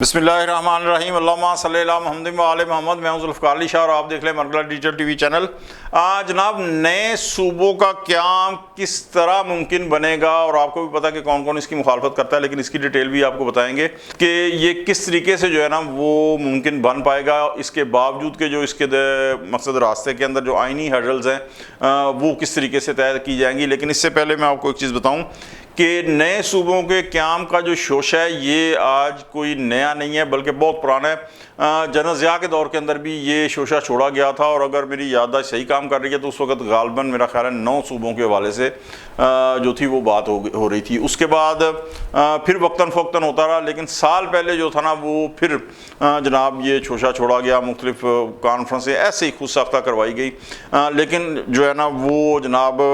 बिस्मिल्लाहिर्रहमानिर्रहीम अल्लाहुम्मा सल्ली अला मुहम्मद व आले मोहम्मद। मैं हूं ज़ुल्फ़िकार अली शाह और आप देख रहे हैं मरगला डिजिटल टीवी चैनल। जनाब, नए सूबों का क़याम किस तरह मुमकिन बनेगा और आपको भी पता है कि कौन कौन इसकी मुखालफत करता है, लेकिन इसकी डिटेल भी आपको बताएंगे कि ये किस तरीके से जो है ना वो मुमकिन बन पाएगा। इसके बावजूद के जो इसके मकसद रास्ते के अंदर जो आइनी हर्डल्स हैं वो किस तरीके से तय की जाएंगी। लेकिन इससे पहले मैं आपको एक चीज़ बताऊँ कि नए सूबों के क़याम का जो शोशा है ये आज कोई नया नहीं है, बल्कि बहुत पुराना है। जनरल ज़िया के दौर के अंदर भी ये शोशा छोड़ा गया था और अगर मेरी याददाश्त सही काम कर रही है तो उस वक्त गालबन मेरा ख्याल है 9 सूबों के हवाले से जो थी वो बात हो रही थी। उसके बाद फिर वक्तन फ़वक्तन होता रहा, लेकिन साल पहले जो था ना वो फिर जनाब ये शोशा छोड़ा गया, मुख्तलिफ कॉन्फ्रेंसें ऐसे ही खुद साख्ता करवाई गई। लेकिन जो है ना वो जनाब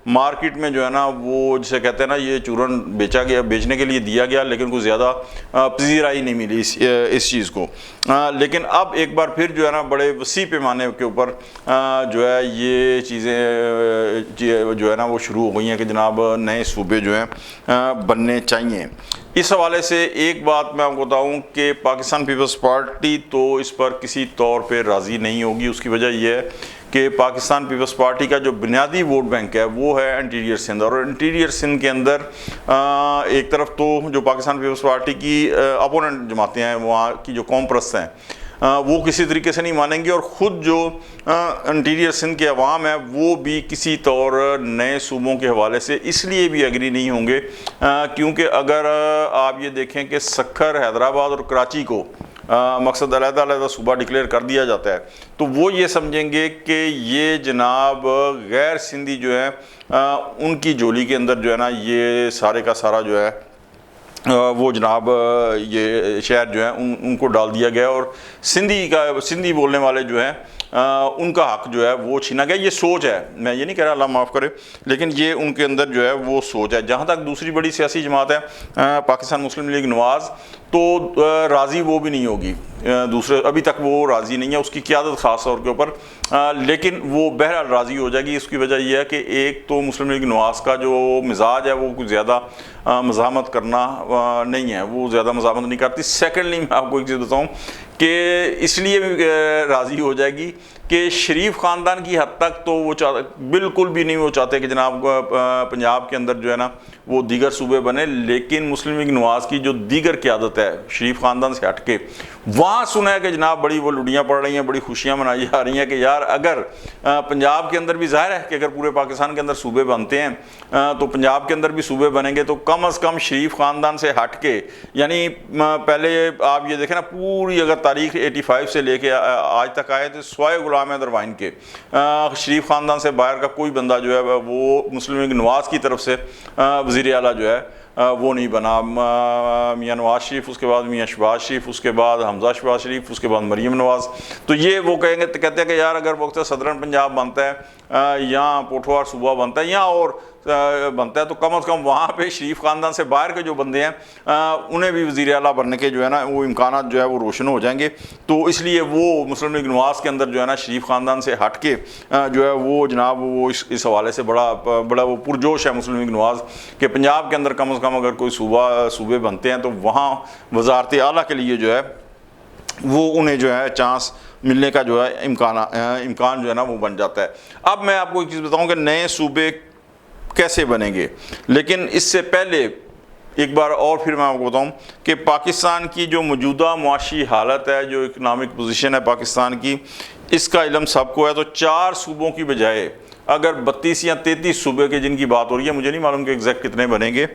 मार्केट में जो है ना वो जिसे कहते हैं ना ये चूरन बेचा गया, बेचने के लिए दिया गया, लेकिन कुछ ज़्यादा पजीराई नहीं मिली इस चीज़ को। लेकिन अब एक बार फिर जो है ना बड़े वसी पैमाने के ऊपर जो है ये चीज़ें जो है ना वो शुरू हो गई हैं कि जनाब नए सूबे जो हैं बनने चाहिए। इस हवाले से एक बात मैं आपको बताऊं कि पाकिस्तान पीपल्स पार्टी तो इस पर किसी तौर पे राज़ी नहीं होगी। उसकी वजह यह है कि पाकिस्तान पीपल्स पार्टी का जो बुनियादी वोट बैंक है वो है इंटीरियर सिंध, और इंटीरियर सिंध के अंदर एक तरफ तो जो पाकिस्तान पीपल्स पार्टी की अपोनेंट जमातें हैं, वहाँ की जो कौम परस्त हैं वो किसी तरीके से नहीं मानेंगे, और ख़ुद जो इंटीरियर सिंध के अवाम है वो भी किसी तौर नए सूबों के हवाले से इसलिए भी एग्री नहीं होंगे क्योंकि अगर आप ये देखें कि सक्खर, हैदराबाद और कराची को मकसद अलग-अलग सूबा डिक्लेयर कर दिया जाता है तो वो ये समझेंगे कि ये जनाब गैर सिंधी जो है उनकी झोली के अंदर जो है ना ये सारे का सारा जो है वो जनाब ये शहर जो है उनको डाल दिया गया और सिंधी बोलने वाले जो हैं उनका हक जो है वो छीना गया। ये सोच है, मैं ये नहीं कह रहा, अल्लाह माफ़ करे, लेकिन ये उनके अंदर जो है वो सोच है। जहाँ तक दूसरी बड़ी सियासी जमात है पाकिस्तान मुस्लिम लीग नवाज़, तो राज़ी वो भी नहीं होगी, दूसरे अभी तक वो राज़ी नहीं है उसकी क़यादत ख़ास तौर के ऊपर, लेकिन वो बहरहाल राज़ी हो जाएगी। इसकी वजह यह है कि एक तो मुस्लिम लीग नवाज़ का जो मिजाज है वो कुछ ज़्यादा मज़ामत करना नहीं है, वो ज़्यादा मज़ामत नहीं करती। सेकेंडली मैं आपको एक चीज़ बताऊँ कि इसलिए राज़ी हो जाएगी कि शरीफ ख़ानदान की हद तक तो वो बिल्कुल भी नहीं वो चाहते कि जनाब पंजाब के अंदर जो है ना वो दीगर सूबे बने, लेकिन मुस्लिम लीग नवाज़ की जो दीगर क़यादत है शरीफ ख़ानदान से हट के वहाँ सुना है कि जनाब बड़ी वो लुड़ियाँ पड़ रही हैं, बड़ी खुशियाँ मनाई जा रही हैं कि यार अगर पंजाब के अंदर भी ज़ाहिर है कि अगर पूरे पाकिस्तान के अंदर सूबे बनते हैं तो पंजाब के अंदर भी सूबे बनेंगे तो कम अज़ कम शरीफ ख़ानदान से हट के, यानी पहले आप ये देखें ना पूरी अगर तारीख़ 85 से लेके आज तक आए तो स्वाय गुलाम हैदर वाइन के शरीफ ख़ानदान से बाहर का कोई बंदा जो है वो मुस्लिम लीग नवाज़ की तरफ से वज़ीर आला जो है वो नहीं बना। मियाँ नवाज़ शरीफ, उसके बाद मियाँ शहबाज शरीफ, उसके बाद हमज़ा शहबाज शरीफ, उसके बाद मरीम नवाज़। तो ये वो कहेंगे तो कहते हैं कि यार अगर वक्त सदरन पंजाब बनता है या पोठवार सूबा बनता है या और बनता है तो कम अज़ कम वहाँ पे शरीफ ख़ानदान से बाहर के जो बंदे हैं उन्हें भी वज़ीर आला बनने के जो है ना वो इम्कानात जो है वो रोशन हो जाएंगे। तो इसलिए वो मुस्लिम लीग नवाज़ के अंदर जो है ना शरीफ ख़ानदान से हट के जो है वो जनाब वो इस हवाले से बड़ा वो पुरजोश है मुस्लिम लीग नवाज़ कि पंजाब के अंदर कम अज़ कम अगर कोई सूबे बनते हैं तो वहाँ वज़ारत आला के लिए जो है वो उन्हें जो है चांस मिलने का जो है इम्कान जो है ना वो बन जाता है। अब मैं आपको एक चीज़ बताऊँ कि नए सूबे कैसे बनेंगे, लेकिन इससे पहले एक बार और फिर मैं आपको बताऊं कि पाकिस्तान की जो मौजूदा मुआशी हालत है, जो इकनॉमिक पोजीशन है पाकिस्तान की, इसका इल्म सबको है। तो 4 सूबों की बजाय अगर 32 या 33 सूबे के जिनकी बात हो रही है, मुझे नहीं मालूम कि एग्जैक्ट कितने बनेंगे,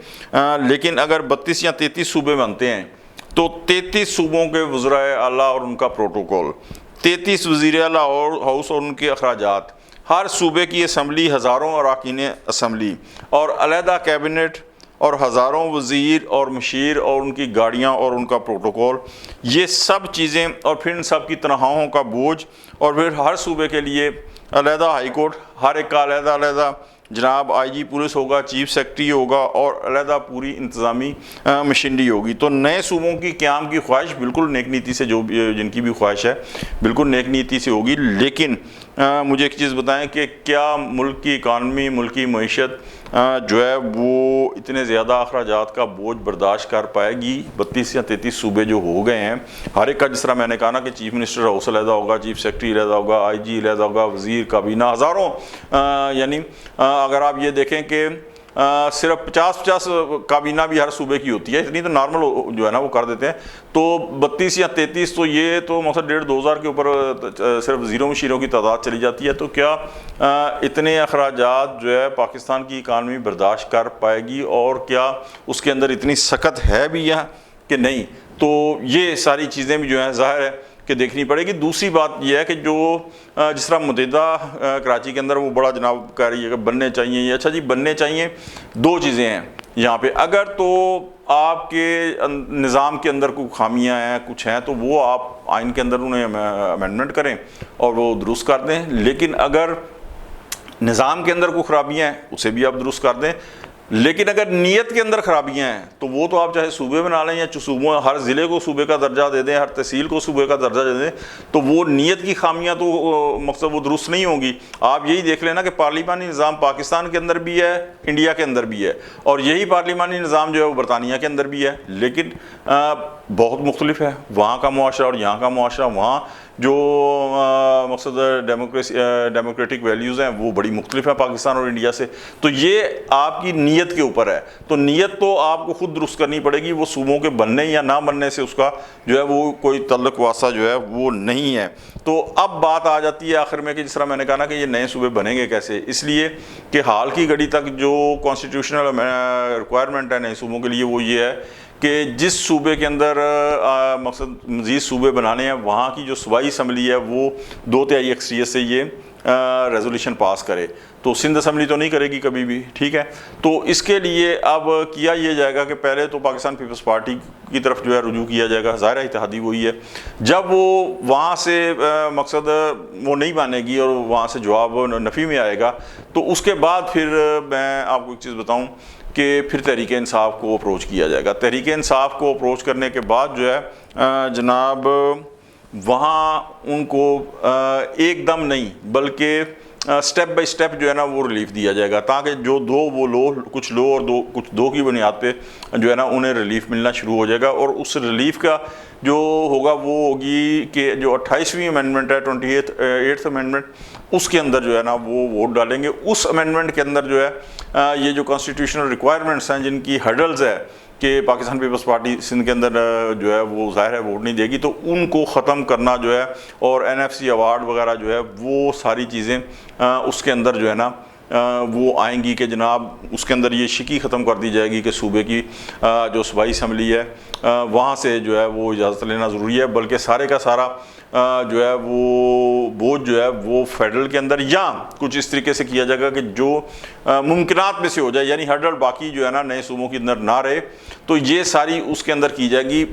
लेकिन अगर 32 या 33 सूबे बनते हैं तो 33 सूबों के वज़राए आला और उनका प्रोटोकॉल, 33 वज़ीर आला और हाउस और उनके अखराजात, हर सूबे की असम्बली, हज़ारों अरकान असम्बली और अलहदा कैबिनेट और हज़ारों वज़ीर और मशीर और उनकी गाड़ियाँ और उनका प्रोटोकॉल, ये सब चीज़ें, और फिर इन सब की तनख्वाहों का बोझ, और फिर हर सूबे के लिए अलहदा हाई कोर्ट, हर एक का अलहदा जनाब IG पुलिस होगा, चीफ सेक्रेटरी होगा और अलहदा पूरी इंतज़ामी मशीनरी होगी। तो नए सूबों की क़याम की ख्वाहिश बिल्कुल नेक नीति से, जो जिनकी भी ख्वाहिश है बिल्कुल नेक नीति से होगी। लेकिन मुझे एक चीज़ बताएं कि क्या मुल्क की इकानमी, मुल्क की मईशत جو ہے وہ اتنے زیادہ اخراجات کا بوجھ برداشت کر پائے گی. 32 یا 33 صوبے جو ہو گئے ہیں, ہر ایک کا جس طرح میں نے کہا نا کہ چیف منسٹر ہاؤس علیحدہ ہوگا, چیف سیکرٹری علیحدہ ہوگا, آئی جی علیحدہ ہوگا, وزیر کابینہ ہزاروں, یعنی اگر آپ یہ دیکھیں کہ صرف 50 کابینہ بھی ہر صوبے کی ہوتی ہے, اتنی تو نارمل جو ہے نا وہ کر دیتے ہیں. تو 32 یا 33 تو یہ تو مقصد 1,500-2,000 کے اوپر صرف وزیروں مشیروں کی تعداد چلی جاتی ہے. تو کیا اتنے اخراجات جو ہے پاکستان کی اکانومی برداشت کر پائے گی, اور کیا اس کے اندر اتنی سخت ہے بھی یا کہ نہیں؟ تو یہ ساری چیزیں بھی جو ہیں ظاہر ہے کہ دیکھنی پڑے گی. دوسری بات یہ ہے کہ جو جس طرح متحدہ کراچی کے اندر وہ بڑا جناب کہہ رہی ہے کہ بننے چاہیے, یہ اچھا جی بننے چاہیے. دو چیزیں ہیں یہاں پہ, اگر تو آپ کے نظام کے اندر کوئی خامیاں ہیں, کچھ ہیں, تو وہ آپ آئین کے اندر انہیں امینڈمنٹ کریں اور وہ درست کر دیں. لیکن اگر نظام کے اندر کوئی خرابیاں ہیں اسے بھی آپ درست کر دیں. لیکن اگر نیت کے اندر خرابیاں ہیں تو وہ تو آپ چاہے صوبے بنا لیں یا صوبوں, ہر ضلع کو صوبے کا درجہ دے دیں, ہر تحصیل کو صوبے کا درجہ دے دیں, تو وہ نیت کی خامیاں تو مقصد وہ درست نہیں ہوں گی. آپ یہی دیکھ لینا کہ پارلیمانی نظام پاکستان کے اندر بھی ہے, انڈیا کے اندر بھی ہے, اور یہی پارلیمانی نظام جو ہے وہ برطانیہ کے اندر بھی ہے, لیکن بہت مختلف ہے. وہاں کا معاشرہ اور یہاں کا معاشرہ, وہاں جو مقصد ڈیموکریٹک ویلیوز ہیں وہ بڑی مختلف ہیں پاکستان اور انڈیا سے. تو یہ آپ کی نیت کے اوپر ہے. تو نیت تو آپ کو خود درست کرنی پڑے گی, وہ صوبوں کے بننے یا نہ بننے سے اس کا جو ہے وہ کوئی تعلق واسطہ جو ہے وہ نہیں ہے. تو اب بات آ جاتی ہے آخر میں کہ جس طرح میں نے کہا نا کہ یہ نئے صوبے بنیں گے کیسے, اس لیے کہ حال کی گھڑی تک جو کانسٹیٹیوشنل ریکوائرمنٹ ہے نئے صوبوں کے لیے وہ یہ ہے کہ جس صوبے کے اندر مقصد مزید صوبے بنانے ہیں وہاں کی جو صوبائی اسمبلی ہے وہ 2/3 اکثریت سے یہ ریزولوشن پاس کرے. تو سندھ اسمبلی تو نہیں کرے گی کبھی بھی, ٹھیک ہے. تو اس کے لیے اب کیا یہ جائے گا کہ پہلے تو پاکستان پیپلز پارٹی کی طرف جو ہے رجوع کیا جائے گا, ظاہر اتحادی وہی ہے. جب وہ وہاں سے مقصد وہ نہیں مانے گی اور وہاں سے جواب نفی میں آئے گا, تو اس کے بعد پھر میں آپ کو ایک چیز بتاؤں کہ پھر تحریک انصاف کو اپروچ کیا جائے گا. تحریک انصاف کو اپروچ کرنے کے بعد جو ہے جناب وہاں ان کو ایک دم نہیں بلکہ سٹیپ بائی سٹیپ جو ہے نا وہ ریلیف دیا جائے گا, تاکہ جو وہ لو کچھ لو اور کچھ دو کی بنیاد پہ جو ہے نا انہیں ریلیف ملنا شروع ہو جائے گا. اور اس ریلیف کا جو ہوگا وہ ہوگی کہ جو 28ویں امینڈمنٹ ہے 28th امینڈمنٹ, اس کے اندر جو ہے نا وہ ووٹ ڈالیں گے. اس امینڈمنٹ کے اندر جو ہے یہ جو کانسٹیٹیوشنل ریکوائرمنٹس ہیں جن کی ہرڈلز ہے کہ پاکستان پیپلز پارٹی سندھ کے اندر جو ہے وہ ظاہر ہے ووٹ نہیں دے گی, تو ان کو ختم کرنا جو ہے, اور NFC ایوارڈ وغیرہ جو ہے وہ ساری چیزیں اس کے اندر جو ہے نا وہ آئیں گی کہ جناب اس کے اندر یہ شکی ختم کر دی جائے گی کہ صوبے کی جو صوبائی اسمبلی ہے وہاں سے جو ہے وہ اجازت لینا ضروری ہے, بلکہ سارے کا سارا جو ہے وہ بوجھ جو ہے وہ فیڈرل کے اندر یا کچھ اس طریقے سے کیا جائے گا کہ جو ممکنات میں سے ہو جائے, یعنی ہرڈل باقی جو ہے نا نئے صوبوں کے اندر نہ رہے. تو یہ ساری اس کے اندر کی جائے گی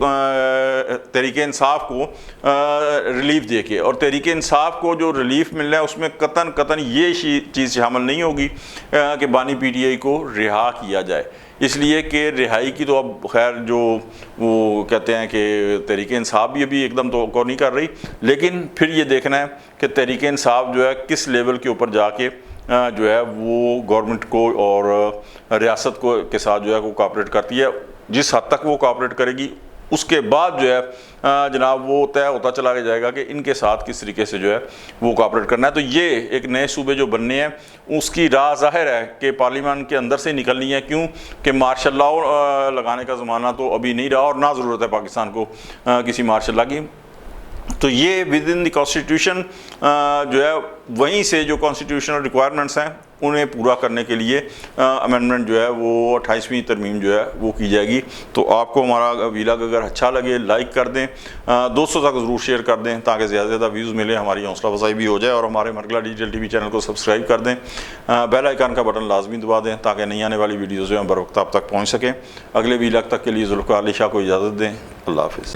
تحریک انصاف کو ریلیف دے کے. اور تحریک انصاف کو جو ریلیف مل رہا ہے اس میں قطعاً یہ چیز شامل نہیں ہوگی کہ بانی PTI کو رہا کیا جائے, اس لیے کہ رہائی کی تو اب خیر جو وہ کہتے ہیں کہ تحریک انصاف بھی ابھی ایک دم توقع نہیں کر رہی. لیکن پھر یہ دیکھنا ہے کہ تحریک انصاف جو ہے کس لیول کے اوپر جا کے جو ہے وہ گورنمنٹ کو اور ریاست کو کے ساتھ جو ہے وہ کوآپریٹ کرتی ہے. جس حد تک وہ کوآپریٹ کرے گی اس کے بعد جو ہے جناب وہ طے ہوتا چلا جائے گا کہ ان کے ساتھ کس طریقے سے جو ہے وہ کوآپریٹ کرنا ہے. تو یہ ایک نئے صوبے جو بننے ہیں اس کی راہ ظاہر ہے کہ پارلیمان کے اندر سے نکلنی ہے, کیوں کہ مارشل لاء لگانے کا زمانہ تو ابھی نہیں رہا اور نہ ضرورت ہے پاکستان کو کسی مارشل لاء کی. تو یہ ود ان دی کانسٹیٹیوشن جو ہے وہیں سے جو کانسٹیٹیوشنل ریکوائرمنٹس ہیں انہیں پورا کرنے کے لیے امینڈمنٹ جو ہے وہ 28ویں ترمیم جو ہے وہ کی جائے گی. تو آپ کو ہمارا ویلاگ اگر اچھا لگے لائک کر دیں, دوستوں تک ضرور شیئر کر دیں تاکہ زیادہ سے زیادہ ویوز ملے, ہماری حوصلہ افزائی بھی ہو جائے, اور ہمارے مرگلا ڈیجیٹل TV چینل کو سبسکرائب کر دیں, بیل آئیکن کا بٹن لازمی دبا دیں تاکہ نئی آنے والی ویڈیوز جو ہیں بروقت آپ تک پہنچ سکیں. اگلے ویلاگ تک کے لیے ذوالفقار علی شاہ کو اجازت دیں. اللہ حافظ.